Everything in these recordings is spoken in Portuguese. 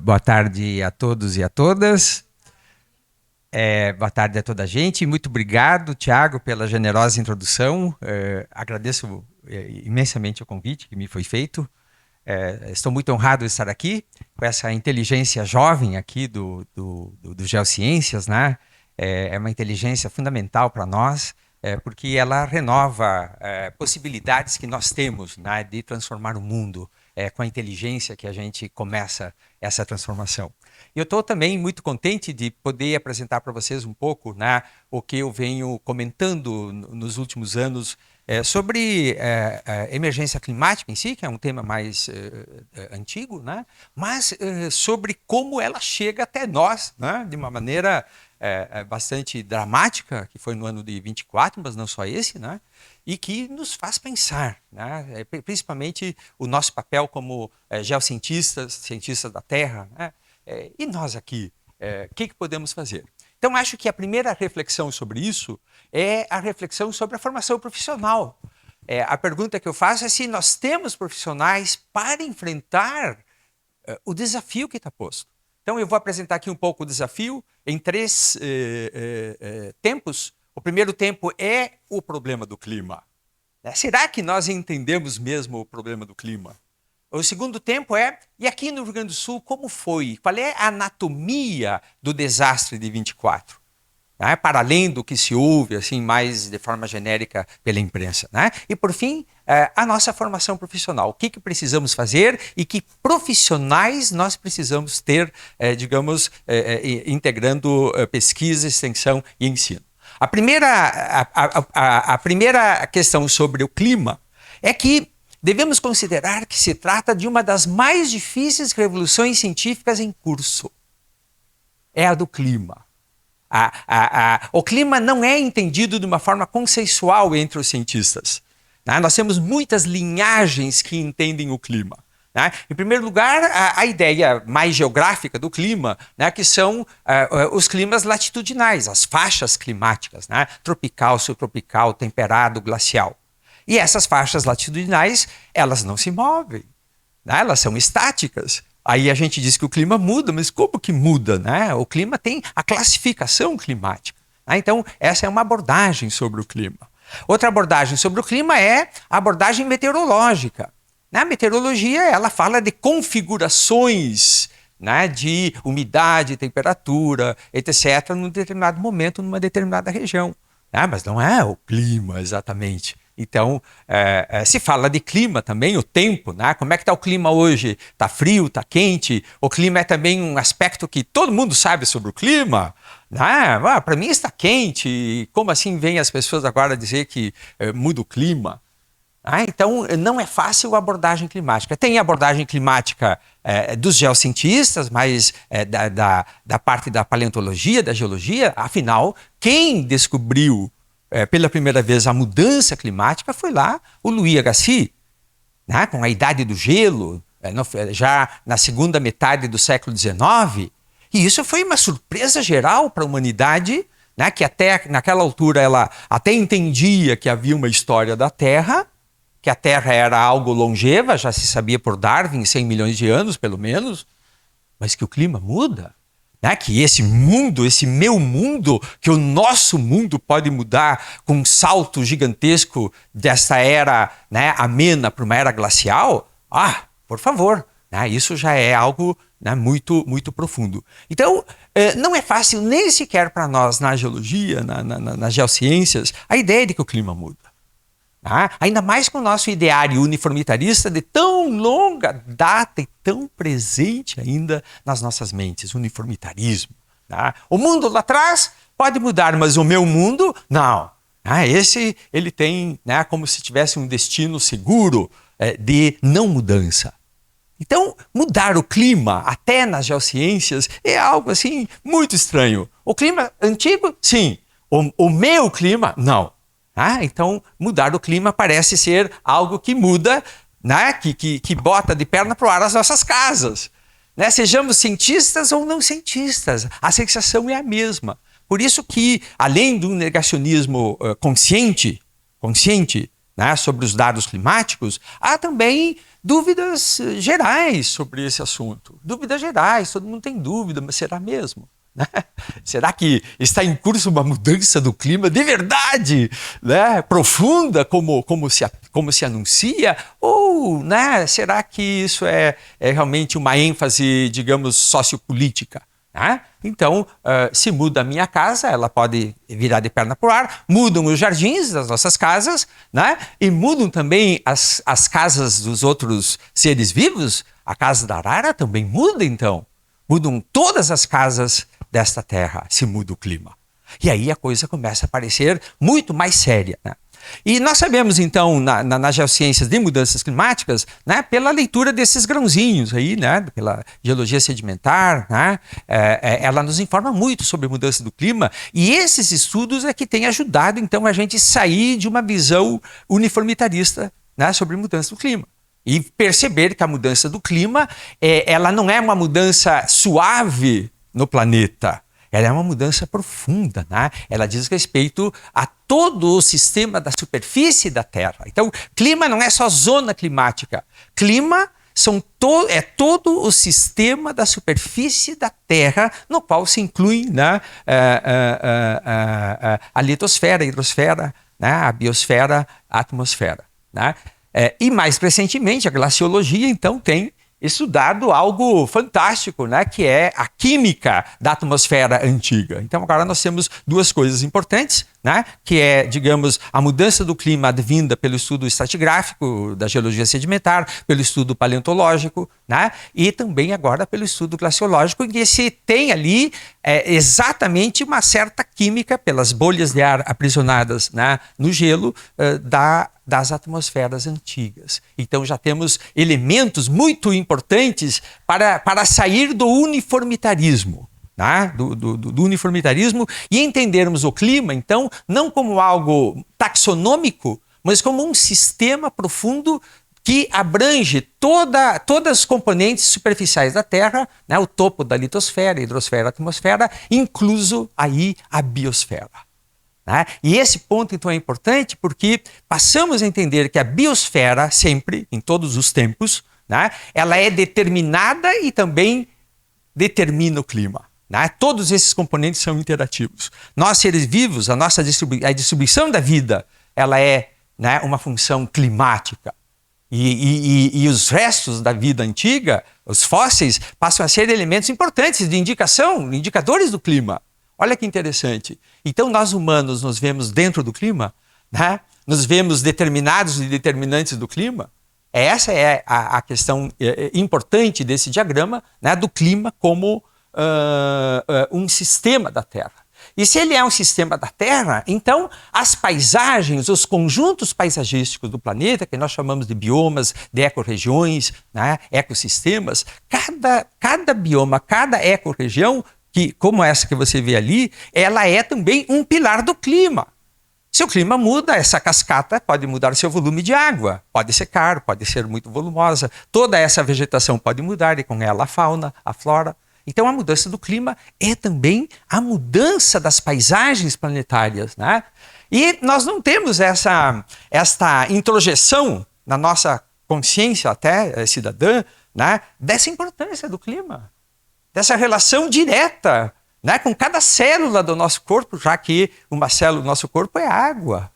Boa tarde a todos e a todas. Boa tarde a toda a gente. Muito obrigado, Tiago, pela generosa introdução. Agradeço imensamente o convite que me foi feito. Estou muito honrado de estar aqui com essa inteligência jovem aqui do Geociências, né? É uma inteligência fundamental para nós, porque ela renova possibilidades que nós temos, né, de transformar o mundo. Com a inteligência que a gente começa essa transformação. Eu estou também muito contente de poder apresentar para vocês um pouco, né, o que eu venho comentando nos últimos anos sobre emergência climática em si, que é um tema mais antigo, né, mas sobre como ela chega até nós, né, de uma maneira bastante dramática, que foi no ano de 24, mas não só esse, né? E que nos faz pensar, né? Principalmente o nosso papel como geocientistas, cientistas da Terra, né? E nós aqui, o que podemos fazer? Então, acho que a primeira reflexão sobre isso é a reflexão sobre a formação profissional. A pergunta que eu faço é se nós temos profissionais para enfrentar o desafio que está posto. Então, eu vou apresentar aqui um pouco o desafio em três tempos. O primeiro tempo é o problema do clima. Será que nós entendemos mesmo o problema do clima? O segundo tempo e aqui no Rio Grande do Sul, como foi? Qual é a anatomia do desastre de 24? Para além do que se ouve, assim, mais de forma genérica pela imprensa. Né? E, por fim, a nossa formação profissional. O que precisamos fazer e que profissionais nós precisamos ter, integrando pesquisa, extensão e ensino. A primeira questão sobre o clima é que devemos considerar que se trata de uma das mais difíceis revoluções científicas em curso. É a do clima. O clima não é entendido de uma forma consensual entre os cientistas. Né? Nós temos muitas linhagens que entendem o clima. Né? Em primeiro lugar, a ideia mais geográfica do clima, né, que são os climas latitudinais, as faixas climáticas, né? Tropical, subtropical, temperado, glacial. E essas faixas latitudinais, elas não se movem, né? Elas são estáticas. Aí a gente diz que o clima muda, mas como que muda? Né? O clima tem a classificação climática. Né? Então, essa é uma abordagem sobre o clima. Outra abordagem sobre o clima é a abordagem meteorológica. A meteorologia, ela fala de configurações, né, de umidade, temperatura, etc., num determinado momento, numa determinada região. Né? Mas não é o clima exatamente. Então, se fala de clima também, o tempo, né? Como é que está o clima hoje? Está frio, está quente? O clima é também um aspecto que todo mundo sabe sobre o clima. Né? Para mim está quente. Como assim vêm as pessoas agora dizer que muda o clima? Então, não é fácil a abordagem climática. Tem a abordagem climática dos geocientistas, mas da parte da paleontologia, da geologia. Afinal, quem descobriu pela primeira vez a mudança climática foi lá o Louis Agassiz, né, com a Idade do Gelo, já na segunda metade do século XIX. E isso foi uma surpresa geral para a humanidade, né, que até naquela altura ela até entendia que havia uma história da Terra, que a Terra era algo longeva, já se sabia por Darwin, 100 milhões de anos pelo menos, mas que o clima muda. Né? Que esse mundo, esse meu mundo, que o nosso mundo pode mudar com um salto gigantesco desta era, né, amena para uma era glacial, por favor, né? Isso já é algo, né, muito, muito profundo. Então, não é fácil nem sequer para nós na geologia, nas geociências, a ideia de que o clima muda. Ainda mais com o nosso ideário uniformitarista de tão longa data e tão presente ainda nas nossas mentes, o uniformitarismo. O mundo lá atrás pode mudar, mas o meu mundo, não. Esse ele tem, né, como se tivesse um destino seguro de não mudança. Então, mudar o clima, até nas geociências, é algo assim muito estranho. O clima antigo, sim. O meu clima, não. Então, mudar o clima parece ser algo que muda, né? que bota de perna para o ar as nossas casas. Né? Sejamos cientistas ou não cientistas, a sensação é a mesma. Por isso que, além de um negacionismo consciente, né, sobre os dados climáticos, há também dúvidas gerais sobre esse assunto. Dúvidas gerais, todo mundo tem dúvida, mas será mesmo? Né? Será que está em curso uma mudança do clima de verdade, né, profunda, como se anuncia? Ou, né, será que isso é realmente uma ênfase, digamos, sociopolítica? Né? Então, se muda a minha casa, ela pode virar de perna para o ar, mudam os jardins das nossas casas, né? E mudam também as casas dos outros seres vivos. A casa da arara também muda, então. Mudam todas as casas desta terra, se muda o clima. E aí a coisa começa a parecer muito mais séria, né? E nós sabemos, então, nas geociências de mudanças climáticas, né, pela leitura desses grãozinhos aí, né, pela geologia sedimentar, né, ela nos informa muito sobre a mudança do clima, e esses estudos é que têm ajudado, então, a gente sair de uma visão uniformitarista, né, sobre a mudança do clima. E perceber que a mudança do clima, ela não é uma mudança suave no planeta. Ela é uma mudança profunda, né? Ela diz respeito a todo o sistema da superfície da Terra. Então, clima não é só zona climática. Clima é todo o sistema da superfície da Terra, no qual se inclui, né, a litosfera, a hidrosfera, né, a biosfera, a atmosfera. Né? E mais recentemente, a glaciologia, então, tem estudado algo fantástico, né, que é a química da atmosfera antiga. Então agora nós temos duas coisas importantes, né, que é, digamos, a mudança do clima advinda pelo estudo estratigráfico da geologia sedimentar, pelo estudo paleontológico, né, e também agora pelo estudo glaciológico, em que se tem ali exatamente uma certa química pelas bolhas de ar aprisionadas, né, no gelo das atmosferas antigas. Então já temos elementos muito importantes para sair do uniformitarismo, né? do uniformitarismo e entendermos o clima, então, não como algo taxonômico, mas como um sistema profundo que abrange todas as componentes superficiais da Terra, né? O topo da litosfera, a hidrosfera, a atmosfera, incluso aí a biosfera. Né? E esse ponto, então, é importante porque passamos a entender que a biosfera, sempre, em todos os tempos, né, ela é determinada e também determina o clima. Né? Todos esses componentes são interativos. Nós, seres vivos, a distribuição da vida, ela é, né, uma função climática. E os restos da vida antiga, os fósseis, passam a ser elementos importantes de indicação, indicadores do clima. Olha que interessante. Então, nós humanos nos vemos dentro do clima, né? Nos vemos determinados e determinantes do clima. Essa é a questão importante desse diagrama, né? Do clima como um sistema da Terra. E se ele é um sistema da Terra, então as paisagens, os conjuntos paisagísticos do planeta, que nós chamamos de biomas, de ecorregiões, né? Ecossistemas, cada bioma, cada ecorregião, que, como essa que você vê ali, ela é também um pilar do clima. Se o clima muda, essa cascata pode mudar o seu volume de água, pode secar, pode ser muito volumosa, toda essa vegetação pode mudar e com ela a fauna, a flora. Então a mudança do clima é também a mudança das paisagens planetárias, né? E nós não temos esta introjeção na nossa consciência até cidadã, né, dessa importância do clima. Dessa relação direta, né, com cada célula do nosso corpo, já que uma célula do nosso corpo é água.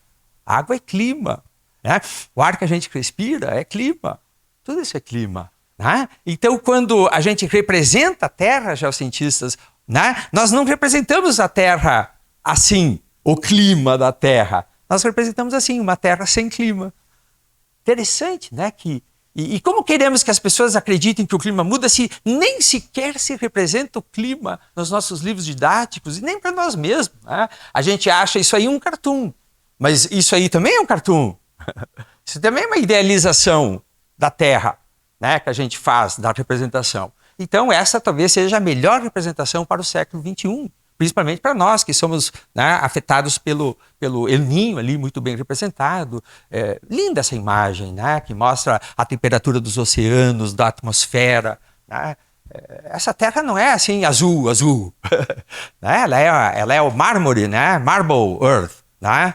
A água é clima. Né? O ar que a gente respira é clima. Tudo isso é clima. Né? Então, quando a gente representa a Terra, geocientistas, né, nós não representamos a Terra assim, o clima da Terra. Nós representamos assim, uma Terra sem clima. Interessante, né? E como queremos que as pessoas acreditem que o clima muda se nem sequer se representa o clima nos nossos livros didáticos e nem para nós mesmos? Né? A gente acha isso aí um cartoon, mas isso aí também é um cartoon. Isso também é uma idealização da Terra, né, que a gente faz da representação. Então essa talvez seja a melhor representação para o século XXI. Principalmente para nós, que somos, né, afetados pelo El Niño ali, muito bem representado. Linda essa imagem, né, que mostra a temperatura dos oceanos, da atmosfera. Né? Essa terra não é assim azul. Né? Ela é o mármore, né? Marble Earth. Né?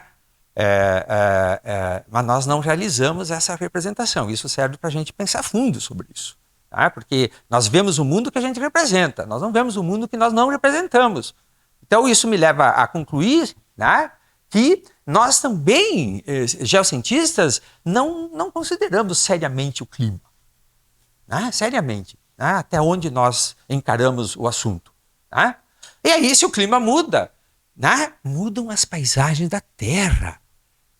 Mas nós não realizamos essa representação. Isso serve para a gente pensar fundo sobre isso. Tá? Porque nós vemos o mundo que a gente representa, nós não vemos o mundo que nós não representamos. Então isso me leva a concluir, né, que nós também, geocientistas, não consideramos seriamente o clima. Né? Seriamente. Né? Até onde nós encaramos o assunto. Né? E aí, se o clima muda, né, mudam as paisagens da Terra.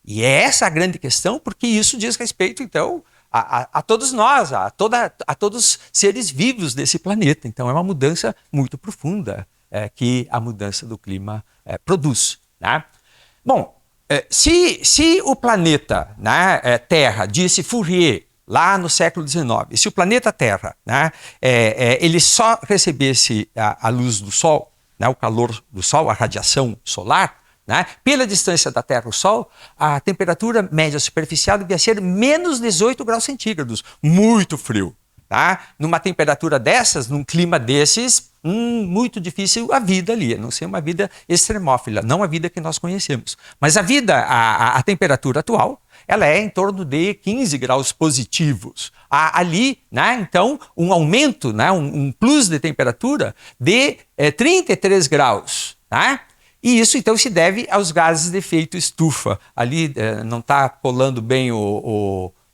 E é essa a grande questão, porque isso diz respeito, então, a todos nós, a todos os seres vivos desse planeta. Então, é uma mudança muito profunda que a mudança do clima produz. Né? Bom, se o planeta, né, Terra, disse Fourier, lá no século XIX, se o planeta Terra, né, ele só recebesse a luz do Sol, né, o calor do Sol, a radiação solar, né, pela distância da Terra ao Sol, a temperatura média superficial devia ser menos 18 graus centígrados, muito frio. Tá? Numa temperatura dessas, num clima desses, muito difícil a vida ali, a não ser uma vida extremófila, não a vida que nós conhecemos. Mas a vida, a temperatura atual, ela é em torno de 15 graus positivos. Há ali, né, então, um aumento, né, um plus de temperatura de 33 graus. Tá? E isso, então, se deve aos gases de efeito estufa. Ali não está colando bem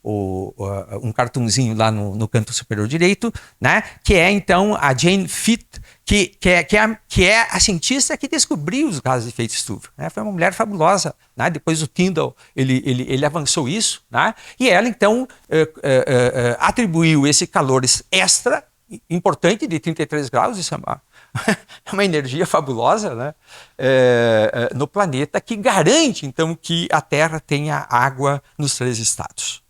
um cartunzinho lá no canto superior direito, né? Que é então a Jane Fitt, que é a cientista que descobriu os gases de efeito estufa. Né? Foi uma mulher fabulosa. Né? Depois o Tyndall ele avançou isso, né? E ela então atribuiu esse calor extra importante de 33 graus, isso é uma energia fabulosa, né? No planeta, que garante então que a Terra tenha água nos 3 estados.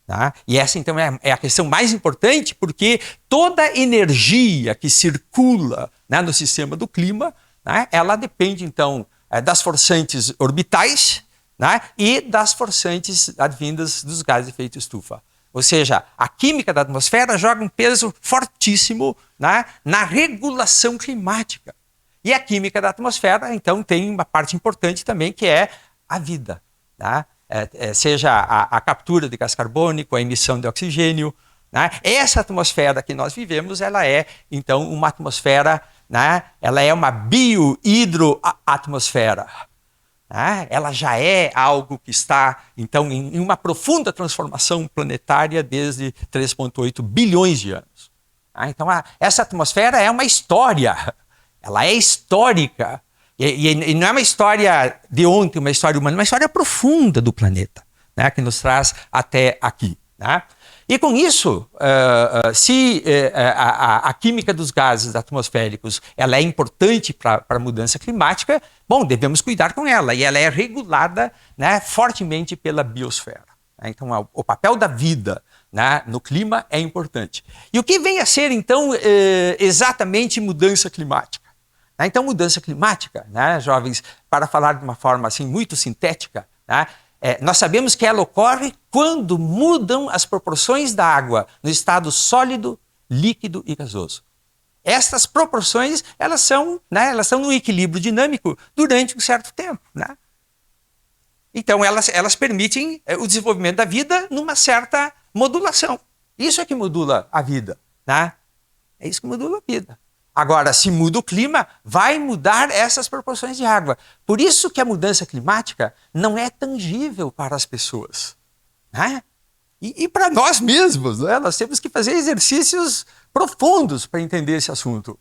Tá? E essa, então, é a questão mais importante, porque toda energia que circula, né, no sistema do clima, né, ela depende, então, das forçantes orbitais, né, e das forçantes advindas dos gases de efeito estufa. Ou seja, a química da atmosfera joga um peso fortíssimo, né, na regulação climática. E a química da atmosfera, então, tem uma parte importante também, que é a vida. Tá? Seja a captura de gás carbônico, a emissão de oxigênio. Né? Essa atmosfera que nós vivemos, ela é, então, uma atmosfera, né? Ela é uma biohidroatmosfera. Né? Ela já é algo que está, então, em uma profunda transformação planetária desde 3,8 bilhões de anos. Então, essa atmosfera é uma história, ela é histórica. E não é uma história de ontem, uma história humana, uma história profunda do planeta, né, que nos traz até aqui. Né? E com isso, se a química dos gases atmosféricos ela é importante para a mudança climática, bom, devemos cuidar com ela. E ela é regulada, né, fortemente pela biosfera. Né? Então, o papel da vida, né, no clima é importante. E o que vem a ser, então, exatamente mudança climática? Então, mudança climática, né, jovens, para falar de uma forma assim, muito sintética, né, nós sabemos que ela ocorre quando mudam as proporções da água no estado sólido, líquido e gasoso. Estas proporções, elas são no equilíbrio dinâmico durante um certo tempo. Né? Então, elas permitem o desenvolvimento da vida numa certa modulação. Isso é que modula a vida. Né? É isso que modula a vida. Agora, se muda o clima, vai mudar essas proporções de água. Por isso que a mudança climática não é tangível para as pessoas. Né? E para nós mesmos, né? Nós temos que fazer exercícios profundos para entender esse assunto.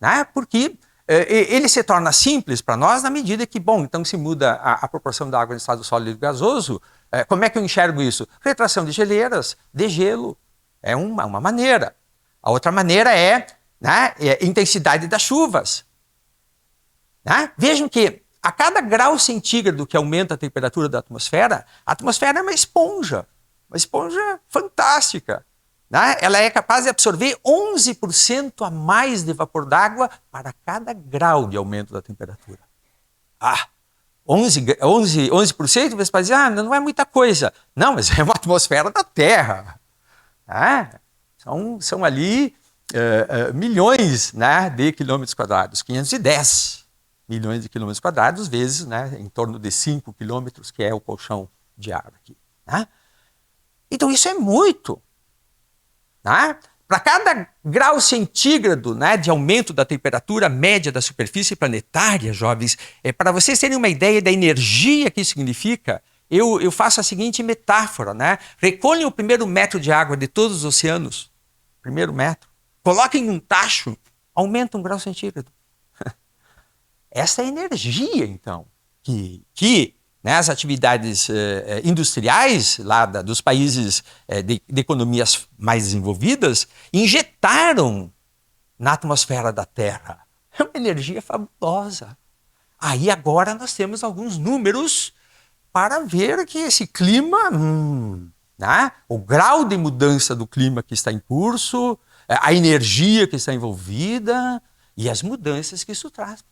Né? Porque ele se torna simples para nós na medida que, bom, então se muda a proporção da água em estado sólido e gasoso, como é que eu enxergo isso? Retração de geleiras, de gelo, é uma maneira. A outra maneira é, né, intensidade das chuvas. Né? Vejam que a cada grau centígrado que aumenta a temperatura da atmosfera, a atmosfera é uma esponja fantástica. Né? Ela é capaz de absorver 11% a mais de vapor d'água para cada grau de aumento da temperatura. 11%? Você pode dizer, não é muita coisa. Não, mas é uma atmosfera da Terra. São ali milhões, né, de quilômetros quadrados, 510. milhões de quilômetros quadrados, vezes, né, em torno de 5 quilômetros, que é o colchão de ar aqui. Né? Então isso é muito. Né? Para cada grau centígrado, né, de aumento da temperatura média da superfície planetária, jovens, para vocês terem uma ideia da energia que isso significa, eu faço a seguinte metáfora. Né? Recolhem o primeiro metro de água de todos os oceanos, primeiro metro, coloquem em um tacho, aumenta 1 grau centígrado. Essa é a energia, então, que né, as atividades industriais lá dos países de economias mais desenvolvidas injetaram na atmosfera da Terra. É uma energia fabulosa. Aí agora nós temos alguns números para ver que esse clima, né, o grau de mudança do clima que está em curso, a energia que está envolvida e as mudanças que isso traz.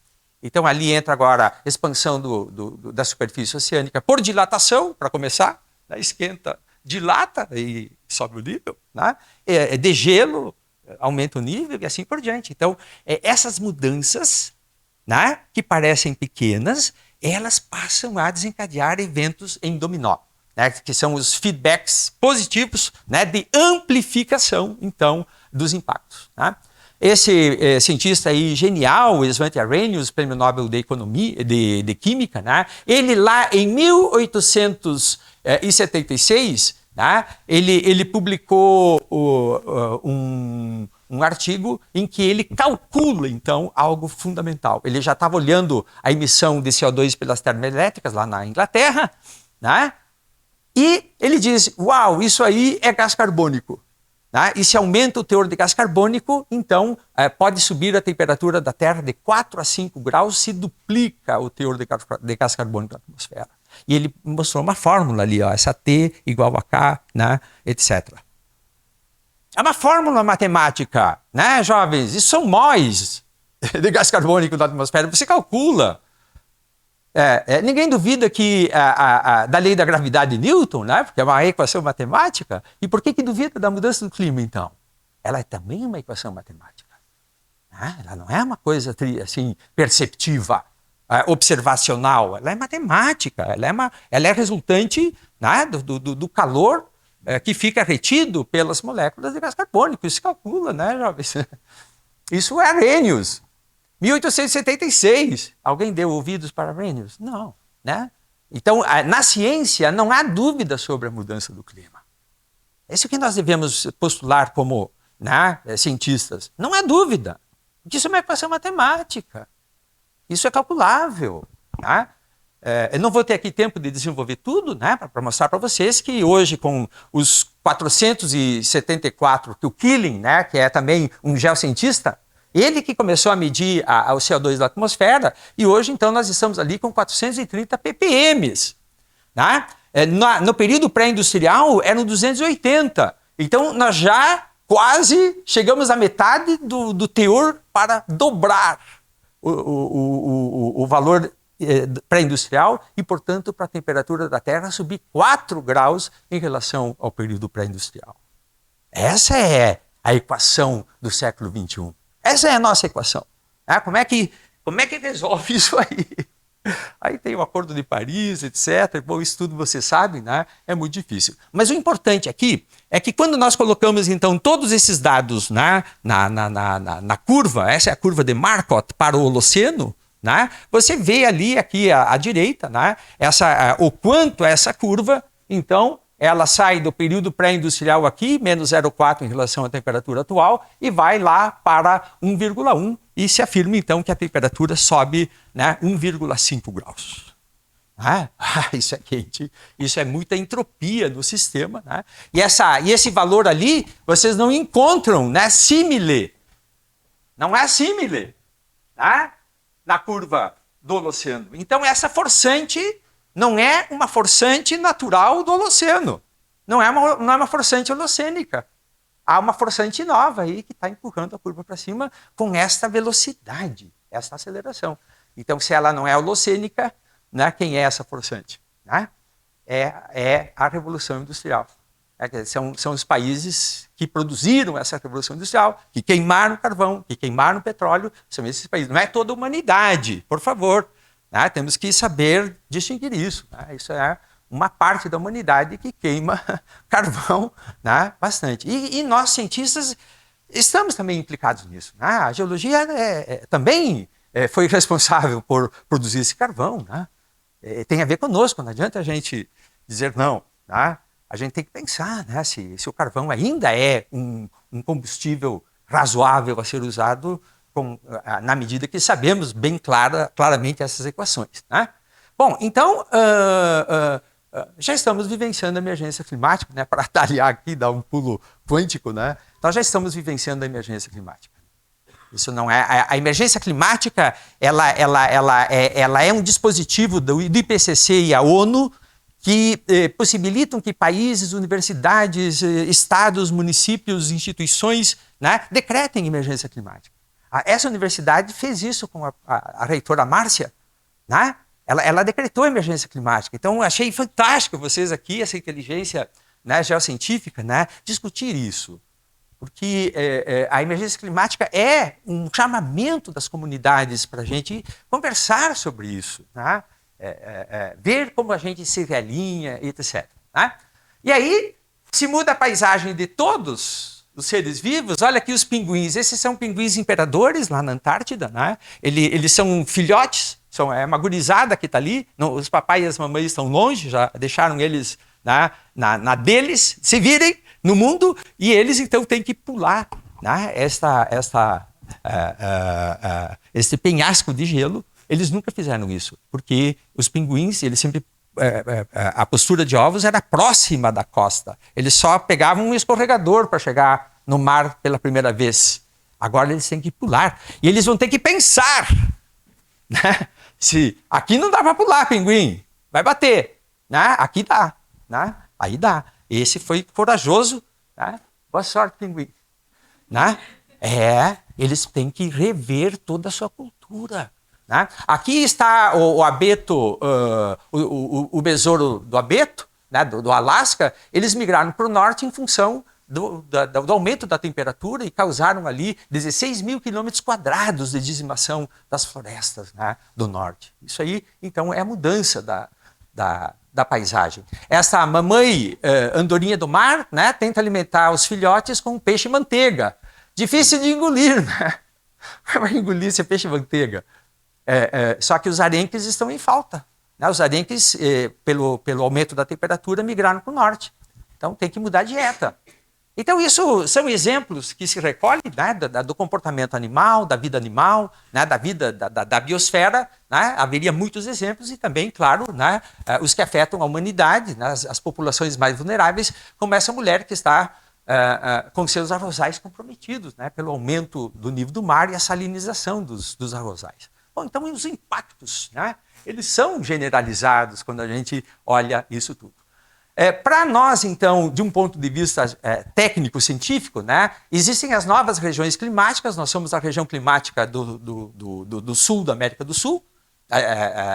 Então ali entra agora a expansão da superfície oceânica por dilatação, para começar, né? Esquenta, dilata e sobe o nível, né? Degelo, aumenta o nível e assim por diante. Então essas mudanças, né, que parecem pequenas, elas passam a desencadear eventos em dominó, né, que são os feedbacks positivos, né, de amplificação, então, dos impactos. Né? Esse cientista aí genial, Svante Arrhenius, prêmio Nobel de Economia, de Química, né? Ele lá em 1876, né? Ele publicou um artigo em que ele calcula, então, algo fundamental. Ele já estava olhando a emissão de CO2 pelas termoelétricas lá na Inglaterra, né? E ele diz, uau, isso aí é gás carbônico. Né? E se aumenta o teor de gás carbônico, então pode subir a temperatura da Terra de 4 a 5 graus, se duplica o teor de gás carbônico na atmosfera. E ele mostrou uma fórmula ali, ó, essa T igual a K, né, etc. É uma fórmula matemática, né, jovens? Isso são móis de gás carbônico na atmosfera. Você calcula. Ninguém duvida que da lei da gravidade de Newton, né? Porque é uma equação matemática. E por que duvida da mudança do clima, então? Ela é também uma equação matemática. Né? Ela não é uma coisa assim, perceptiva, observacional. Ela é matemática. Ela é resultante, né, do calor que fica retido pelas moléculas de gás carbônico. Isso se calcula, né, jovens? Isso é Arrhenius. 1876. Alguém deu ouvidos para Arrhenius? Não. Né? Então, na ciência, não há dúvida sobre a mudança do clima. É isso que nós devemos postular como, né, cientistas. Não há dúvida. Porque isso é uma equação matemática. Isso é calculável. Né? Eu não vou ter aqui tempo de desenvolver tudo, né, para mostrar para vocês que hoje, com os 474, que o Keeling, né, que é também um geocientista, ele que começou a medir o CO2 da atmosfera, e hoje, então, nós estamos ali com 430 ppm. Né? No período pré-industrial, eram 280. Então, nós já quase chegamos à metade do teor para dobrar o valor pré-industrial e, portanto, para a temperatura da Terra subir 4 graus em relação ao período pré-industrial. Essa é a equação do século XXI. Essa é a nossa equação. Como é que resolve isso aí? Aí tem o Acordo de Paris, etc. Bom, isso tudo você sabe, né? É muito difícil. Mas o importante aqui é que quando nós colocamos, então, todos esses dados, né, na curva, essa é a curva de Markov para o Holoceno, né? Você vê ali, aqui à direita, né, o quanto essa curva, então, ela sai do período pré-industrial aqui, menos 0,4 em relação à temperatura atual, e vai lá para 1,1 e se afirma então que a temperatura sobe, né, 1,5 graus. Isso é quente, isso é muita entropia no sistema. Né? E esse valor ali, vocês não encontram, né, símile. Não é símile, né, na curva do Holoceno. Então essa forçante não é uma forçante natural do Holoceno. Não é uma forçante holocênica. Há uma forçante nova aí que está empurrando a curva para cima com esta velocidade, essa aceleração. Então, se ela não é holocênica, né, quem é essa forçante? Né? É a Revolução Industrial. São os países que produziram essa revolução industrial, que queimaram carvão, que queimaram petróleo, são esses países. Não é toda a humanidade, por favor. Né? Temos que saber distinguir isso. Né? Isso é uma parte da humanidade que queima carvão, né? Bastante. E nós, cientistas, estamos também implicados nisso. Né? A geologia também foi responsável por produzir esse carvão. Né? Tem a ver conosco, não adianta a gente dizer não. Né? A gente tem que pensar, né, se o carvão ainda é um combustível razoável a ser usado na medida que sabemos bem claramente essas equações. Né? Bom, então, já estamos vivenciando a emergência climática, né, para atalhar aqui, dar um pulo quântico, né? Nós já estamos vivenciando a emergência climática. Isso não é... A emergência climática, ela é um dispositivo do IPCC e a ONU que possibilitam que países, universidades, estados, municípios, instituições, né, decretem emergência climática. Essa universidade fez isso com a reitora Márcia, né? Ela decretou emergência climática. Então, achei fantástico vocês aqui, essa inteligência, né, geocientífica, né, discutir isso. Porque a emergência climática é um chamamento das comunidades para a gente conversar sobre isso, né? Ver como a gente se realinha, etc. Né? E aí se muda a paisagem de todos os seres vivos. Olha aqui os pinguins. Esses são pinguins imperadores lá na Antártida. Né? Eles são filhotes, é uma gurizada que está ali. Os papais e as mamães estão longe, já deixaram eles na deles, se virem no mundo, e eles então têm que pular, né, esse penhasco de gelo. Eles nunca fizeram isso, porque os pinguins, eles sempre, a postura de ovos era próxima da costa. Eles só pegavam um escorregador para chegar no mar pela primeira vez. Agora eles têm que pular. E eles vão ter que pensar, né? Se aqui não dá para pular, pinguim, vai bater. Né? Aqui dá. Né? Aí dá. Esse foi corajoso. Né? Boa sorte, pinguim. Né? Eles têm que rever toda a sua cultura. Né? Aqui está o abeto, o besouro do abeto, né, do Alasca. Eles migraram para o norte em função do aumento da temperatura e causaram ali 16 mil quilômetros quadrados de dizimação das florestas, né, do norte. Isso aí, então, é a mudança da paisagem. Essa mamãe andorinha do mar, né, tenta alimentar os filhotes com peixe-manteiga. Difícil de engolir, né? Vai engolir esse peixe-manteiga. Só que os arenques estão em falta. Né? Os arenques, pelo aumento da temperatura, migraram para o norte. Então tem que mudar a dieta. Então isso são exemplos que se recolhem, né, do comportamento animal, da vida animal, né, da vida da biosfera. Né? Haveria muitos exemplos e também, claro, né, os que afetam a humanidade, né, as populações mais vulneráveis, como essa mulher que está com seus arrozais comprometidos, né, pelo aumento do nível do mar e a salinização dos arrozais. Bom, então os impactos, né, eles são generalizados quando a gente olha isso tudo. Para nós, então, de um ponto de vista técnico-científico, né, existem as novas regiões climáticas. Nós somos a região climática do sul da América do Sul,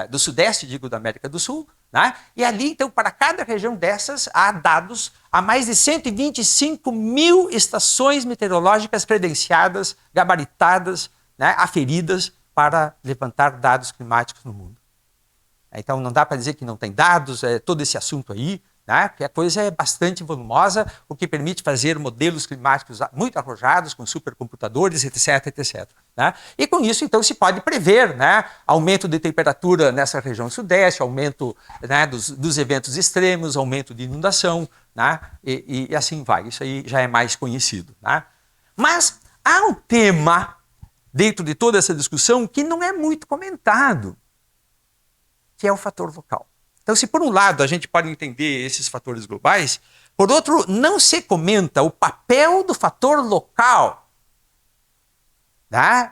do sudeste, digo, da América do Sul. Né? E ali, então, para cada região dessas, há dados a mais de 125 mil estações meteorológicas credenciadas, gabaritadas, né, aferidas para levantar dados climáticos no mundo. Então, não dá para dizer que não tem dados, todo esse assunto aí, né? Porque a coisa é bastante volumosa, o que permite fazer modelos climáticos muito arrojados, com supercomputadores, etc, etc. Né? E com isso, então, se pode prever, né, aumento de temperatura nessa região sudeste, aumento, né, dos eventos extremos, aumento de inundação, né? E assim vai. Isso aí já é mais conhecido. Né? Mas há um tema dentro de toda essa discussão que não é muito comentado, que é o fator local. Então, se por um lado a gente pode entender esses fatores globais, por outro, não se comenta o papel do fator local, né,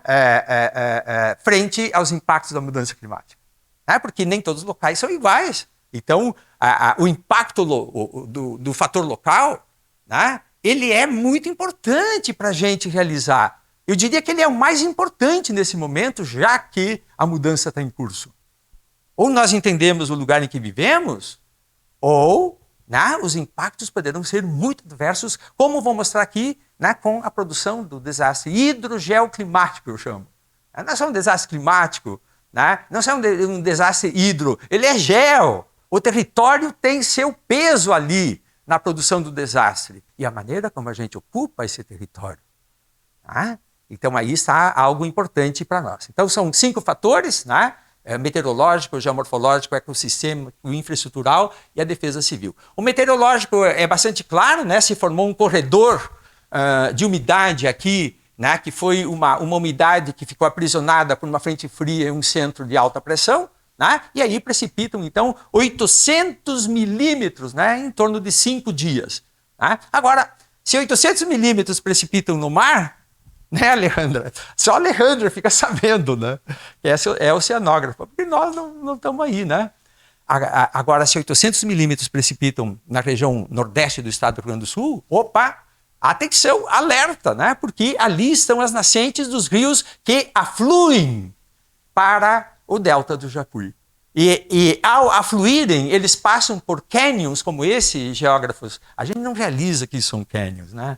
frente aos impactos da mudança climática. Né? Porque nem todos os locais são iguais. Então, o impacto do fator local, né, ele é muito importante para a gente realizar. Eu diria que ele é o mais importante nesse momento, já que a mudança está em curso. Ou nós entendemos o lugar em que vivemos, ou né, os impactos poderão ser muito diversos, como vou mostrar aqui, né, com a produção do desastre hidrogeoclimático, eu chamo. Não é só um desastre climático, né, não é só um desastre hidro, ele é geo. O território tem seu peso ali na produção do desastre e a maneira como a gente ocupa esse território. Tá? Então aí está algo importante para nós. Então são 5 fatores, né? Meteorológico, geomorfológico, ecossistêmico, infraestrutural e a defesa civil. O meteorológico é bastante claro, né? Se formou um corredor de umidade aqui, né? Que foi uma umidade que ficou aprisionada por uma frente fria em um centro de alta pressão, né? E aí precipitam então 800 milímetros, né? Em torno de 5 dias. Né? Agora, se 800 milímetros precipitam no mar, né, Alejandra? Só a Alejandra fica sabendo, né? Essa é oceanógrafa, porque nós não estamos aí, né? Agora, se 800 milímetros precipitam na região nordeste do estado do Rio Grande do Sul, opa, atenção, alerta, né? Porque ali estão as nascentes dos rios que afluem para o delta do Jacuí. E ao afluírem, eles passam por cânions como esse, geógrafos. A gente não realiza que são cânions, né?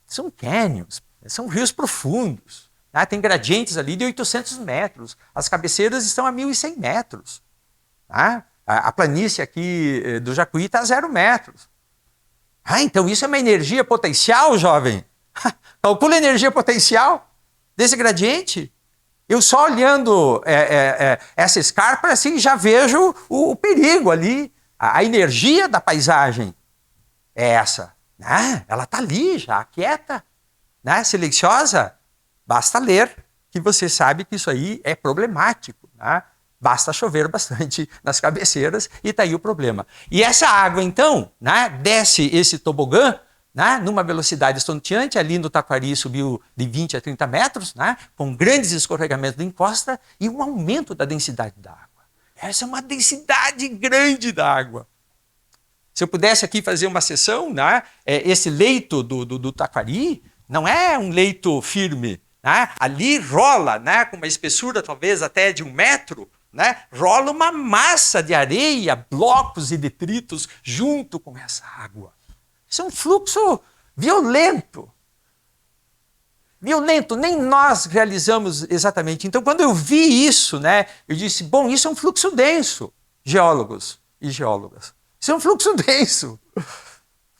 São cânions. São rios profundos, né? Tem gradientes ali de 800 metros, as cabeceiras estão a 1.100 metros. Né? A planície aqui do Jacuí está a 0 metros. Então isso é uma energia potencial, jovem. Calcula a energia potencial desse gradiente. Eu só olhando essa escarpa assim, já vejo o perigo ali. A energia da paisagem é essa. Né? Ela está ali já, quieta. Né, silenciosa, basta ler que você sabe que isso aí é problemático. Né? Basta chover bastante nas cabeceiras e está aí o problema. E essa água, então, né, desce esse tobogã, né, numa velocidade estonteante, ali no Taquari subiu de 20 a 30 metros, né, com grandes escorregamentos de encosta e um aumento da densidade da água. Essa é uma densidade grande da água. Se eu pudesse aqui fazer uma sessão, né, esse leito do Taquari, não é um leito firme, né? Ali rola, né, com uma espessura talvez até de 1 metro, né, rola uma massa de areia, blocos e detritos junto com essa água. Isso é um fluxo violento. Violento, nem nós realizamos exatamente. Então, quando eu vi isso, né, eu disse, bom, isso é um fluxo denso, geólogos e geólogas. Isso é um fluxo denso.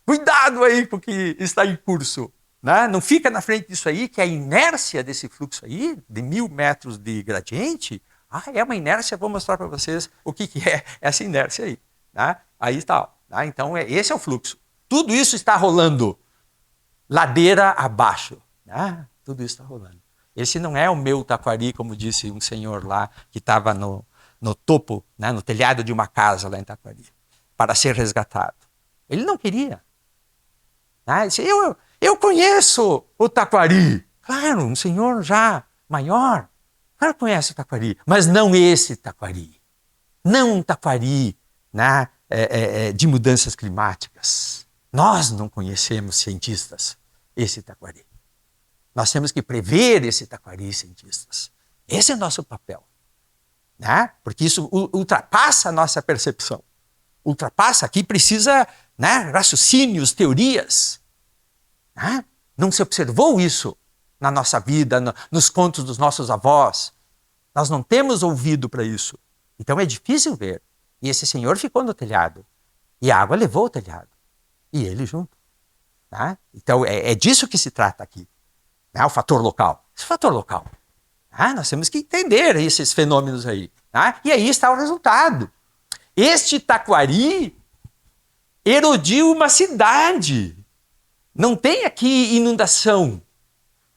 Cuidado aí com o que está em curso. Né? Não fica na frente disso aí, que a inércia desse fluxo aí, de 1.000 metros de gradiente, é uma inércia, vou mostrar para vocês o que é essa inércia aí. Né? Aí está. Né? Então, esse é o fluxo. Tudo isso está rolando ladeira abaixo. Né? Tudo isso está rolando. Esse não é o meu Taquari, como disse um senhor lá, que estava no topo, né, no telhado de uma casa lá em Taquari, para ser resgatado. Ele não queria. Né? Disse, eu conheço o Taquari. Claro, um senhor já maior. Claro que conhece o Taquari, mas não esse Taquari. Não um Taquari, né, de mudanças climáticas. Nós não conhecemos, cientistas, esse Taquari. Nós temos que prever esse Taquari, cientistas. Esse é o nosso papel. Né? Porque isso ultrapassa a nossa percepção. Ultrapassa, aqui precisa, né, raciocínios, teorias. Não se observou isso na nossa vida, nos contos dos nossos avós. Nós não temos ouvido para isso. Então é difícil ver. E esse senhor ficou no telhado. E a água levou o telhado. E ele junto. Né? Então é disso que se trata aqui. Né? O fator local. Esse fator local. Nós temos que entender esses fenômenos aí. Né? E aí está o resultado. Este Taquari erodiu uma cidade. Não tem aqui inundação.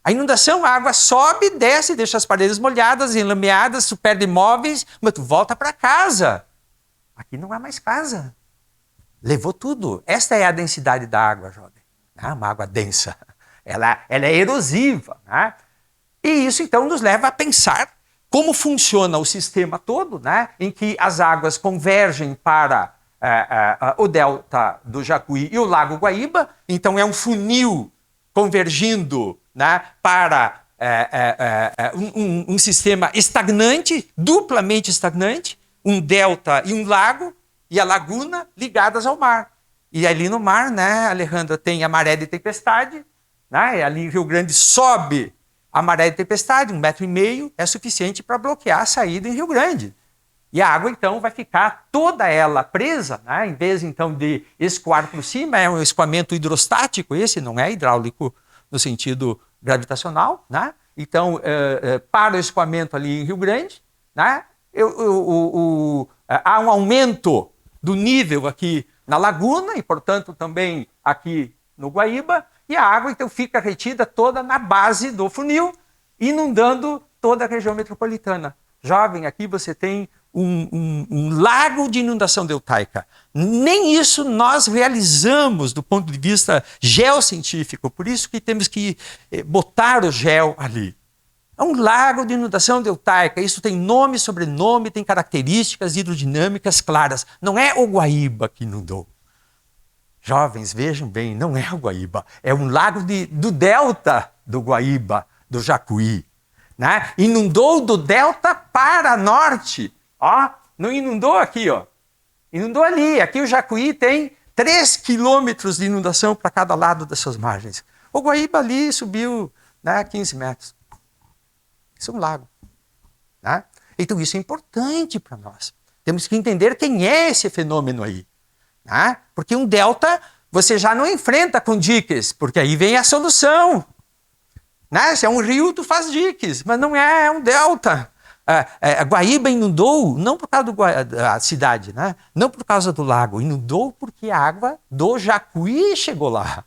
A inundação, a água sobe, desce, deixa as paredes molhadas, enlameadas, tu perde imóveis, mas tu volta para casa. Aqui não há mais casa. Levou tudo. Esta é a densidade da água, jovem. Uma água densa. Ela é erosiva. Né? E isso, então, nos leva a pensar como funciona o sistema todo, né? Em que as águas convergem para o delta do Jacuí e o Lago Guaíba. Então é um funil convergindo, né, para um sistema estagnante, duplamente estagnante, um delta e um lago, e a laguna ligadas ao mar. E ali no mar, né, Alejandra, tem a maré de tempestade, né? Ali em Rio Grande sobe a maré de tempestade, 1,5 metro, é suficiente para bloquear a saída em Rio Grande. E a água, então, vai ficar toda ela presa, né? Em vez, então, de escoar por cima, é um escoamento hidrostático, esse não é hidráulico no sentido gravitacional, né? Então, para o escoamento ali em Rio Grande, né? Há um aumento do nível aqui na laguna e, portanto, também aqui no Guaíba, e a água, então, fica retida toda na base do funil, inundando toda a região metropolitana. Jovem, aqui você tem um lago de inundação deltaica. Nem isso nós realizamos do ponto de vista geocientífico, por isso que temos que botar o gel ali. É um lago de inundação deltaica, isso tem nome, sobrenome, tem características hidrodinâmicas claras. Não é o Guaíba que inundou. Jovens, vejam bem, não é o Guaíba, é um lago do delta do Guaíba, do Jacuí. Né? Inundou do delta para norte. Ó, não inundou aqui, ó. Inundou ali. Aqui o Jacuí tem 3 quilômetros de inundação para cada lado das suas margens. O Guaíba ali subiu, né, 15 metros. Isso é um lago. Né? Então isso é importante para nós. Temos que entender quem é esse fenômeno aí. Né? Porque um delta você já não enfrenta com diques, porque aí vem a solução. Né? Se é um rio, tu faz diques, mas não é um delta. A Guaíba inundou não por causa da cidade, né? Não por causa do lago, inundou porque a água do Jacuí chegou lá.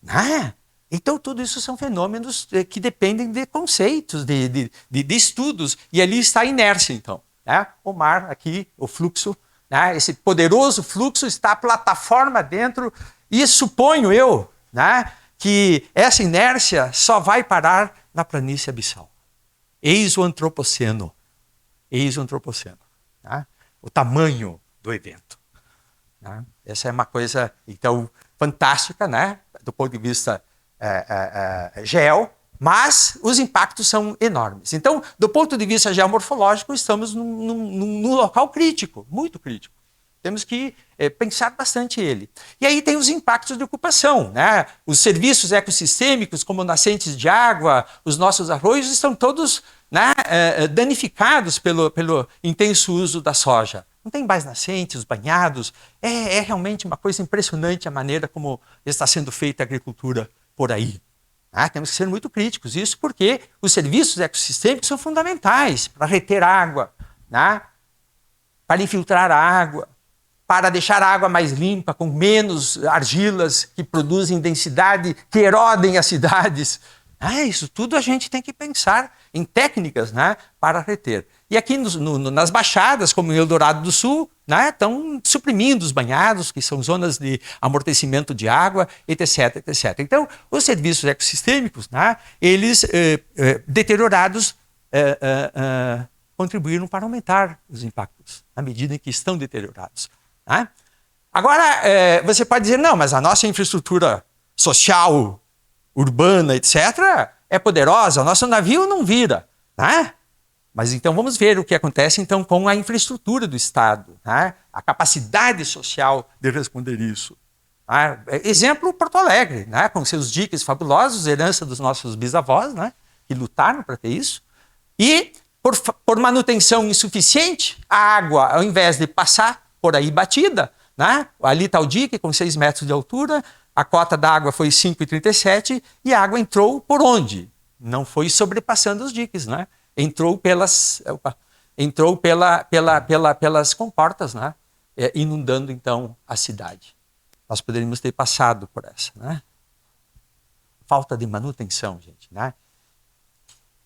Né? Então, tudo isso são fenômenos que dependem de conceitos, de estudos, e ali está a inércia, então. Né? O mar aqui, o fluxo, né? Esse poderoso fluxo está a plataforma dentro, e suponho eu, né, que essa inércia só vai parar na planície abissal. Eis o antropoceno. Eis o antropoceno. Né? O tamanho do evento. Né? Essa é uma coisa, então, fantástica, né? Do ponto de vista geo, mas os impactos são enormes. Então, do ponto de vista geomorfológico, estamos num local crítico, muito crítico. Temos que pensar bastante ele. E aí tem os impactos de ocupação. Né? Os serviços ecossistêmicos, como nascentes de água, os nossos arroios, estão todos, né, danificados pelo intenso uso da soja. Não tem mais nascentes, banhados. É realmente uma coisa impressionante a maneira como está sendo feita a agricultura por aí. Temos que ser muito críticos. Isso porque os serviços ecossistêmicos são fundamentais para reter água, né? Para infiltrar a água, para deixar a água mais limpa, com menos argilas que produzem densidade, que erodem as cidades. Isso tudo a gente tem que pensar em técnicas, né, para reter. E aqui nas baixadas, como em Eldorado do Sul, né, estão suprimindo os banhados, que são zonas de amortecimento de água, etc, etc. Então, os serviços ecossistêmicos, né, eles deteriorados, contribuíram para aumentar os impactos, à medida em que estão deteriorados. Né? Agora, você pode dizer, não, mas a nossa infraestrutura social, urbana, etc., é poderosa, o nosso navio não vira. Né? Mas então vamos ver o que acontece então com a infraestrutura do Estado, né? A capacidade social de responder isso. Né? Exemplo, Porto Alegre, né? Com seus diques fabulosos, herança dos nossos bisavós, né? Que lutaram para ter isso. E por manutenção insuficiente, a água, ao invés de passar por aí batida, né? Ali está o dique com 6 metros de altura, a cota d'água foi 5,37 e a água entrou por onde? Não foi sobrepassando os diques, né? Entrou pelas comportas, né? Inundando então a cidade. Nós poderíamos ter passado por essa, né? Falta de manutenção, gente, né?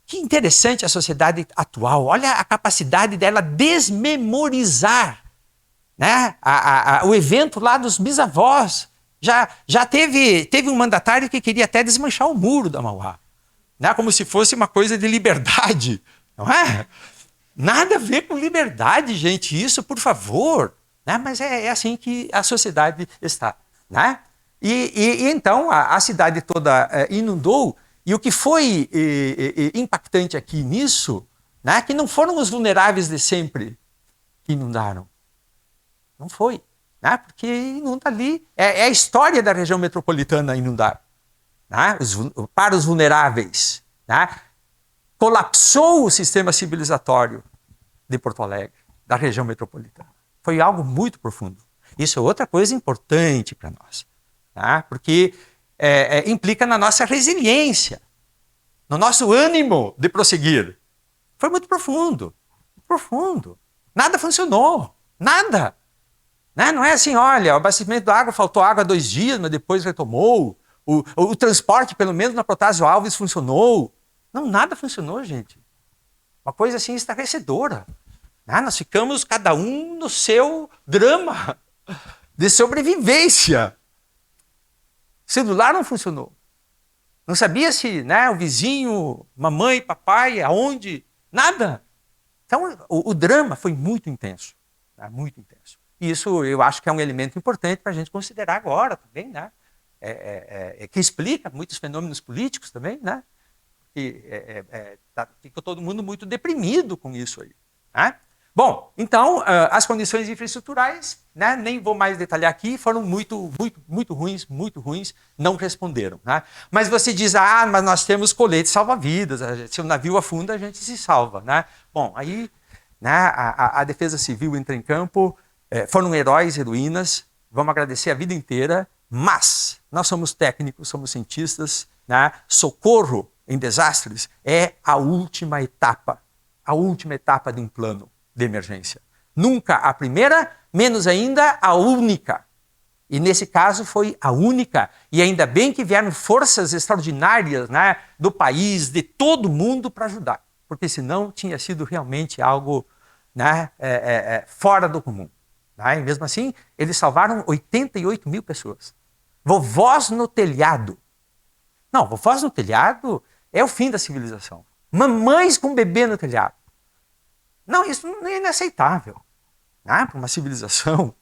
Que interessante a sociedade atual. Olha a capacidade dela desmemorizar, né? O evento lá dos bisavós. Já teve um mandatário que queria até desmanchar o muro da Mauá, né? Como se fosse uma coisa de liberdade, não é? Nada a ver com liberdade, gente, isso, por favor. Né? Mas é assim que a sociedade está. Né? E então a cidade toda inundou, e o que foi impactante aqui nisso, né, que não foram os vulneráveis de sempre que inundaram. Não foi. né? Porque inunda ali. É a história da região metropolitana inundar, né? Para os vulneráveis. Né? Colapsou o sistema civilizatório de Porto Alegre, da região metropolitana. Foi algo muito profundo. Isso é outra coisa importante para nós, tá? Porque implica na nossa resiliência, no nosso ânimo de prosseguir. Foi muito profundo, profundo. Nada funcionou, nada. Né? Não é assim, olha, o abastecimento da água, faltou água 2 dias, mas depois retomou. O transporte, pelo menos na Protásio Alves, funcionou. Não, nada funcionou, gente. Uma coisa assim estarrecedora. Né? Nós ficamos cada um no seu drama de sobrevivência. O celular não funcionou. Não sabia se, né, o vizinho, mamãe, papai, aonde, nada. Então, o drama foi muito intenso. Né? Muito intenso. E isso eu acho que é um elemento importante para a gente considerar agora também, né? Que explica muitos fenômenos políticos também, né? Fica todo mundo muito deprimido com isso aí. Né? Bom, então, as condições infraestruturais, né, nem vou mais detalhar aqui, foram muito ruins, não responderam. Né? Mas você diz, mas nós temos coletes salva-vidas, se o navio afunda, a gente se salva. Né? Bom, aí, né, a Defesa Civil entra em campo, foram heróis, heroínas, vamos agradecer a vida inteira, mas nós somos técnicos, somos cientistas, né? Socorro em desastres é a última etapa de um plano de emergência. Nunca a primeira, menos ainda a única. E nesse caso foi a única. E ainda bem que vieram forças extraordinárias, né, do país, de todo mundo para ajudar. Porque senão tinha sido realmente algo, né, fora do comum. Né? E mesmo assim, eles salvaram 88 mil pessoas. Vovós no telhado. Não, vovós no telhado é o fim da civilização. Mamães com bebê no telhado. Não, isso não é inaceitável. Né? Para uma civilização,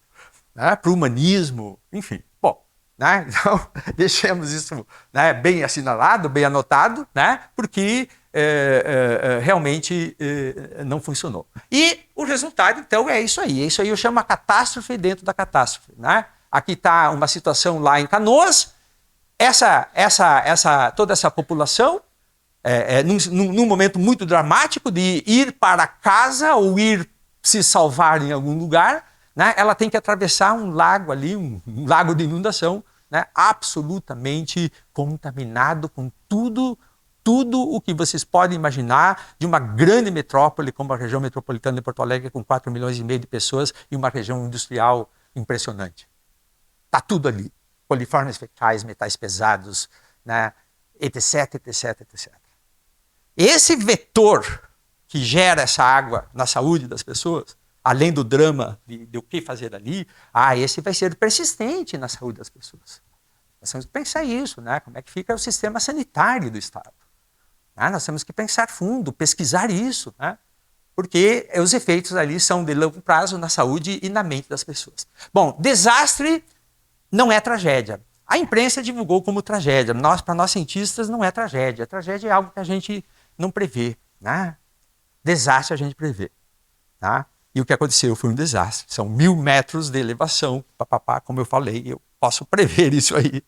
né? Para o humanismo, enfim. Bom, né? Então, deixemos isso, né, bem assinalado, bem anotado, né? Porque realmente não funcionou. E o resultado, então, é isso aí. Isso aí eu chamo a catástrofe dentro da catástrofe. Né? Aqui está uma situação lá em Canoas. Toda essa população, num momento muito dramático de ir para casa ou ir se salvar em algum lugar, né, ela tem que atravessar um lago ali, um lago de inundação, né, absolutamente contaminado com tudo o que vocês podem imaginar de uma grande metrópole como a região metropolitana de Porto Alegre, com 4,5 milhões de pessoas e uma região industrial impressionante. Está tudo ali. Coliformes fecais, metais pesados, né, etc, etc, etc. Esse vetor que gera essa água na saúde das pessoas, além do drama de o que fazer ali, esse vai ser persistente na saúde das pessoas. Nós temos que pensar isso, né? Como é que fica o sistema sanitário do Estado. Né? Nós temos que pensar fundo, pesquisar isso, né? Porque os efeitos ali são de longo prazo na saúde e na mente das pessoas. Bom, desastre não é tragédia. A imprensa divulgou como tragédia. Para nós cientistas não é tragédia. A tragédia é algo que a gente não prevê. Né? Desastre a gente prevê. Tá? E o que aconteceu foi um desastre. São 1.000 metros de elevação. Como eu falei, eu posso prever isso aí.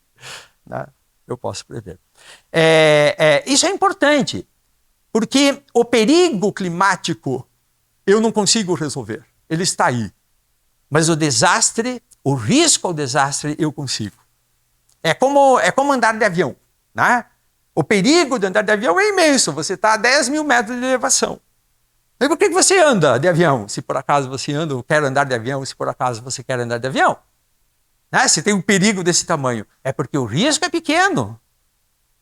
Né? Eu posso prever. Isso é importante, porque o perigo climático eu não consigo resolver. Ele está aí. Mas o desastre, o risco ao desastre, eu consigo. É como andar de avião. Né? O perigo de andar de avião é imenso. Você está a 10.000 metros de elevação. E por que você anda de avião? Se por acaso você anda ou quer andar de avião, se por acaso você quer andar de avião. Né? Se tem um perigo desse tamanho. É porque o risco é pequeno.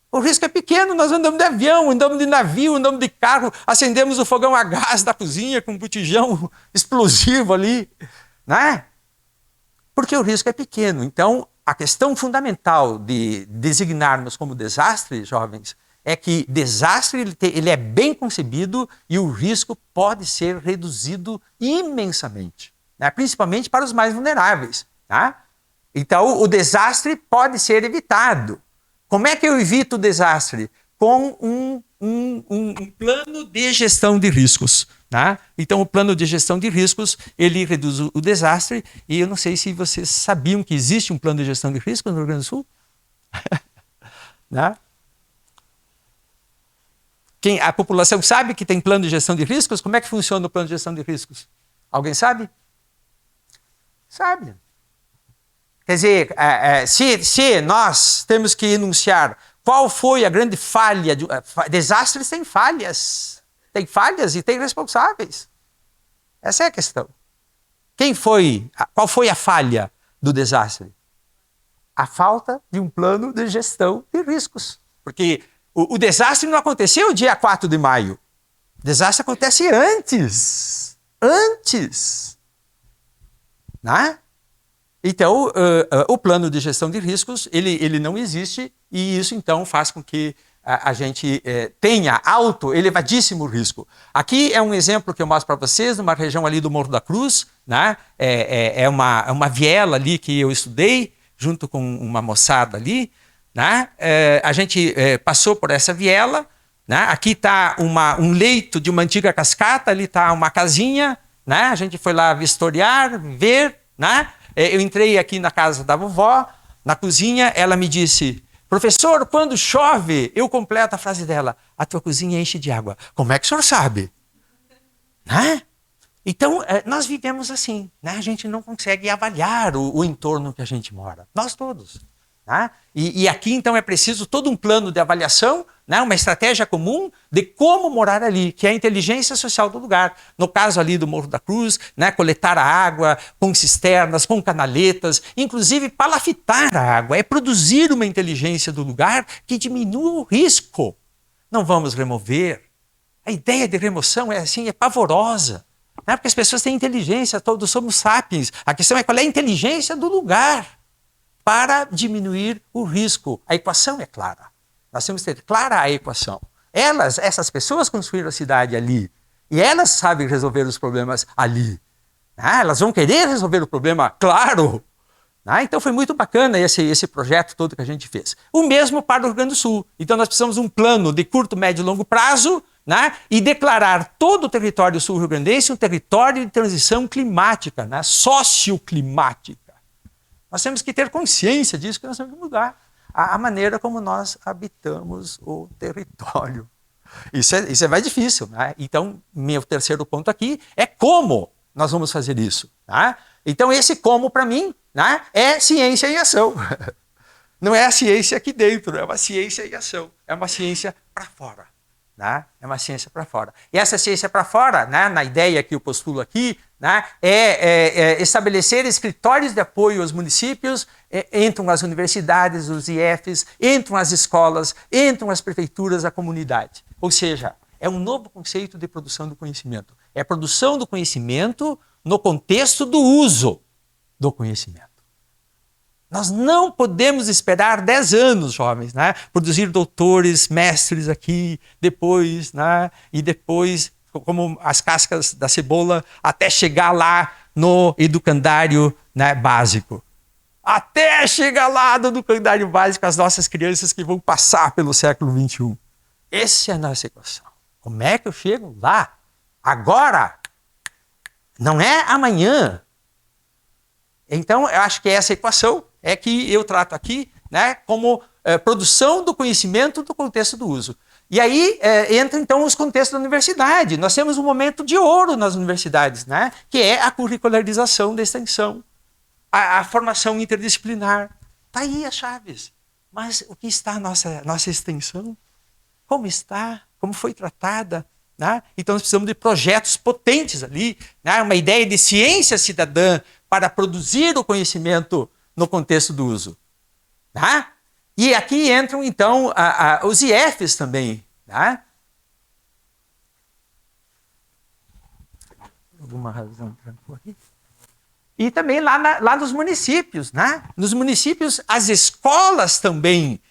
O risco é pequeno. Nós andamos de avião, andamos de navio, andamos de carro, acendemos o fogão a gás da cozinha com um botijão explosivo ali. Né? Porque o risco é pequeno. Então, a questão fundamental de designarmos como desastre, jovens, é que desastre ele é bem concebido e o risco pode ser reduzido imensamente, né? Principalmente para os mais vulneráveis. Tá? Então, o desastre pode ser evitado. Como é que eu evito o desastre? com um plano de gestão de riscos. Né? Então, o plano de gestão de riscos, ele reduz o desastre, e eu não sei se vocês sabiam que existe um plano de gestão de riscos no Rio Grande do Sul. Né? A população sabe que tem plano de gestão de riscos? Como é que funciona o plano de gestão de riscos? Alguém sabe? Sabe. Quer dizer, se nós temos que enunciar qual foi a grande falha, desastres têm falhas. Tem falhas e tem responsáveis. Essa é a questão. Qual foi a falha do desastre? A falta de um plano de gestão de riscos. Porque o desastre não aconteceu dia 4 de maio. O desastre acontece antes. Antes. Né? Então, o plano de gestão de riscos, ele não existe, e isso então faz com que a gente tenha alto, elevadíssimo risco. Aqui é um exemplo que eu mostro para vocês, numa região ali do Morro da Cruz, né? É uma viela ali que eu estudei, junto com uma moçada ali, né? A gente passou por essa viela, né? Aqui está um leito de uma antiga cascata, ali está uma casinha, né? A gente foi lá vistoriar, ver, né? Eu entrei aqui na casa da vovó, na cozinha, ela me disse: professor, quando chove, eu completo a frase dela: a tua cozinha enche de água. Como é que o senhor sabe? Né? Então, nós vivemos assim, né? A gente não consegue avaliar o entorno que a gente mora. Nós todos. Né? E aqui, então, é preciso todo um plano de avaliação, né? Uma estratégia comum de como morar ali, que é a inteligência social do lugar. No caso ali do Morro da Cruz, né? Coletar a água com cisternas, com canaletas, inclusive palafitar a água. É produzir uma inteligência do lugar que diminua o risco. Não vamos remover. A ideia de remoção é pavorosa. Né? Porque as pessoas têm inteligência, todos somos sapiens. A questão é qual é a inteligência do lugar para diminuir o risco. A equação é clara. Nós temos que ter clara a equação. Essas pessoas construíram a cidade ali. E elas sabem resolver os problemas ali. Elas vão querer resolver o problema, claro. Então foi muito bacana esse projeto todo que a gente fez. O mesmo para o Rio Grande do Sul. Então nós precisamos de um plano de curto, médio e longo prazo, e declarar todo o território sul-rio-grandense um território de transição climática, socioclimática. Nós temos que ter consciência disso, que nós temos que mudar a maneira como nós habitamos o território. Isso é mais difícil. Né? Então, meu terceiro ponto aqui é como nós vamos fazer isso. Né? Então, esse como, para mim, né, é ciência em ação. Não é a ciência aqui dentro, é uma ciência em ação. É uma ciência para fora. Né? É uma ciência para fora. E essa ciência para fora, né, na ideia que eu postulo aqui, né, é estabelecer escritórios de apoio aos municípios, entram as universidades, os IFs, entram as escolas, entram as prefeituras, a comunidade. Ou seja, é um novo conceito de produção do conhecimento. É a produção do conhecimento no contexto do uso do conhecimento. Nós não podemos esperar 10 anos, jovens, né? Produzir doutores, mestres aqui, depois, né? E depois, como as cascas da cebola, até chegar lá no educandário, né, básico. Até chegar lá no educandário básico, as nossas crianças que vão passar pelo século XXI. Essa é a nossa equação. Como é que eu chego lá? Agora! Não é amanhã. Então, eu acho que essa equação é que eu trato aqui, né, como produção do conhecimento do contexto do uso. E aí entra então os contextos da universidade. Nós temos um momento de ouro nas universidades, né, que é a curricularização da extensão, a formação interdisciplinar. Está aí as chaves. Mas o que está a nossa extensão? Como está? Como foi tratada? Né? Então nós precisamos de projetos potentes ali, né? Uma ideia de ciência cidadã para produzir o conhecimento no contexto do uso. Tá? E aqui entram, então, os IFs também. Tá? Alguma razão trancou aqui? E também lá nos municípios. Né? Nos municípios, as escolas também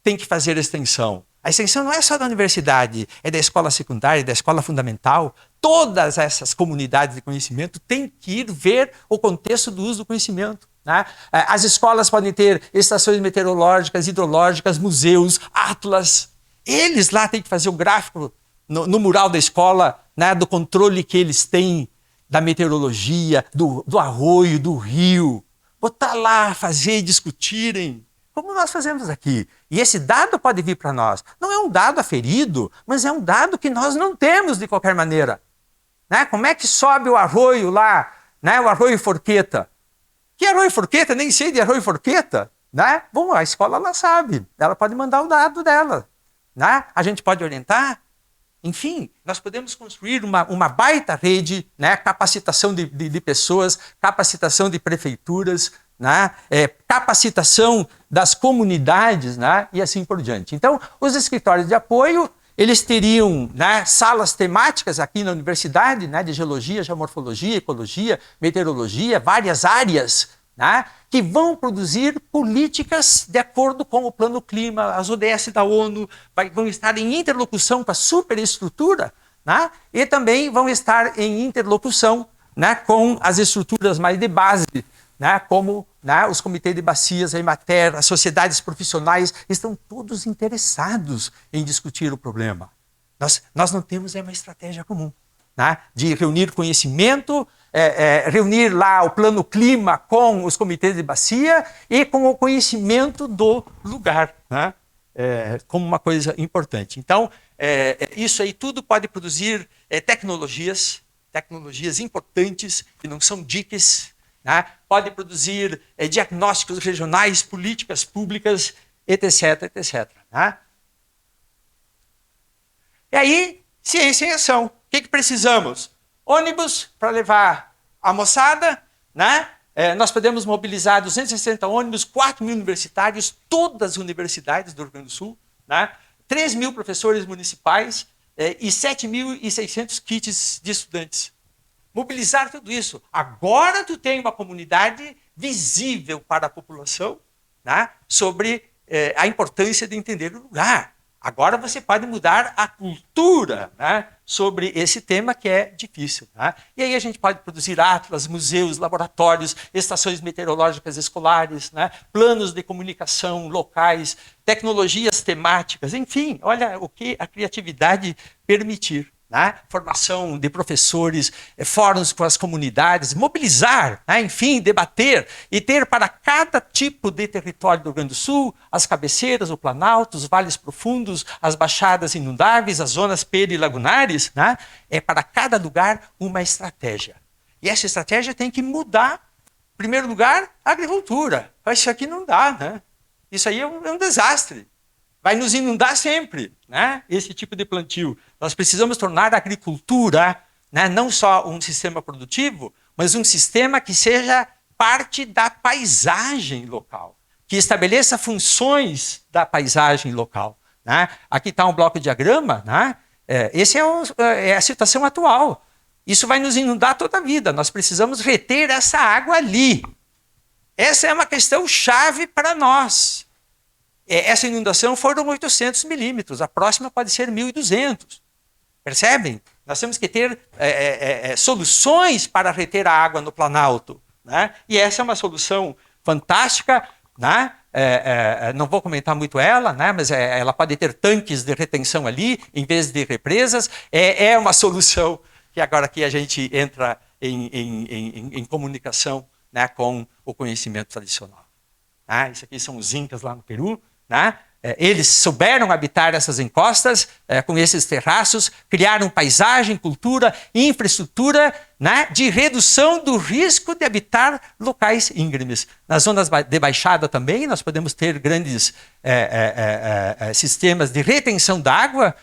têm que fazer extensão. A extensão não é só da universidade, é da escola secundária, da escola fundamental. Todas essas comunidades de conhecimento têm que ir ver o contexto do uso do conhecimento. Né? As escolas podem ter estações meteorológicas, hidrológicas, museus, atlas. Eles lá têm que fazer o gráfico no mural da escola, né, do controle que eles têm da meteorologia, do arroio, do rio. Botar lá, fazer e discutirem, como nós fazemos aqui. E esse dado pode vir para nós. Não é um dado aferido, mas é um dado que nós não temos de qualquer maneira. Né? Como é que sobe o arroio lá, né? O arroio Forqueta? Que arroio Forqueta? Nem sei de arroio Forqueta. Né? Bom, a escola ela sabe, ela pode mandar o dado dela. Né? A gente pode orientar. Enfim, nós podemos construir uma baita rede, né? Capacitação de pessoas, capacitação de prefeituras, né? Capacitação das comunidades, né? E assim por diante. Então, os escritórios de apoio, eles teriam, né, salas temáticas aqui na universidade, né, de geologia, geomorfologia, ecologia, meteorologia, várias áreas, né, que vão produzir políticas de acordo com o Plano Clima. As ODS da ONU vão estar em interlocução com a superestrutura, né, e também vão estar em interlocução, né, com as estruturas mais de base, né, como, né, os comitês de bacias, a Emater, as sociedades profissionais, estão todos interessados em discutir o problema. Nós não temos uma estratégia comum, né, de reunir conhecimento, reunir lá o Plano Clima com os comitês de bacia e com o conhecimento do lugar, né, como uma coisa importante. Então, isso aí tudo pode produzir tecnologias importantes, que não são diques, né? Pode produzir diagnósticos regionais, políticas públicas, etc, etc. Né? E aí, ciência em ação. O que precisamos? Ônibus para levar a moçada, né? Nós podemos mobilizar 260 ônibus, 4.000 universitários, todas as universidades do Rio Grande do Sul, né? 3.000 professores municipais e 7.600 kits de estudantes. Mobilizar tudo isso. Agora tu tem uma comunidade visível para a população, né, sobre a importância de entender o lugar. Agora você pode mudar a cultura, né, sobre esse tema que é difícil. Né? E aí a gente pode produzir atlas, museus, laboratórios, estações meteorológicas escolares, né, planos de comunicação locais, tecnologias temáticas, enfim, olha o que a criatividade permitir. Né? Formação de professores, fóruns com as comunidades, mobilizar, né? Enfim, debater e ter para cada tipo de território do Rio Grande do Sul, as cabeceiras, o Planalto, os vales profundos, as baixadas inundáveis, as zonas perilagunares, né? Para cada lugar uma estratégia. E essa estratégia tem que mudar, em primeiro lugar, a agricultura. Isso aqui não dá, né? Isso aí é um desastre. Vai nos inundar sempre, né? Esse tipo de plantio. Nós precisamos tornar a agricultura, né, não só um sistema produtivo, mas um sistema que seja parte da paisagem local, que estabeleça funções da paisagem local. Né? Aqui está um bloco de diagrama, né? Essa é a situação atual. Isso vai nos inundar toda a vida. Nós precisamos reter essa água ali. Essa é uma questão chave para nós. Essa inundação foram 800 milímetros, a próxima pode ser 1.200. Percebem? Nós temos que ter soluções para reter a água no Planalto. Né? E essa é uma solução fantástica. Né? Não vou comentar muito ela, né? Mas ela pode ter tanques de retenção ali, em vez de represas. É uma solução que agora aqui a gente entra em comunicação, né, com o conhecimento tradicional. Isso aqui são os incas lá no Peru. Né? Eles souberam habitar essas encostas com esses terraços, criaram paisagem, cultura, infraestrutura, né, de redução do risco de habitar locais íngremes. Nas zonas de baixada também nós podemos ter grandes sistemas de retenção d'água.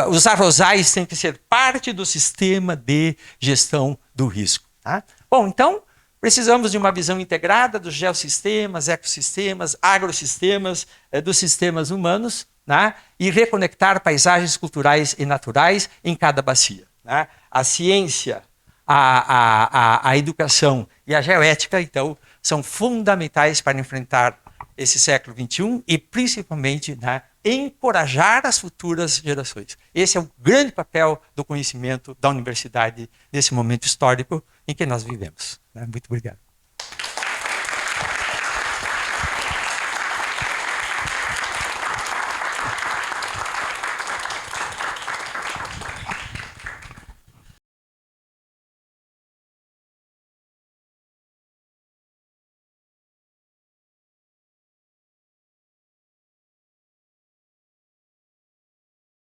Os arrozais têm que ser parte do sistema de gestão do risco. Tá? Bom, então, precisamos de uma visão integrada dos geossistemas, ecossistemas, agrossistemas, dos sistemas humanos, né? E reconectar paisagens culturais e naturais em cada bacia. Né? A ciência, a educação e a geoética, então, são fundamentais para enfrentar esse século XXI e, principalmente, né, encorajar as futuras gerações. Esse é o grande papel do conhecimento da universidade nesse momento histórico em que nós vivemos. Muito obrigado.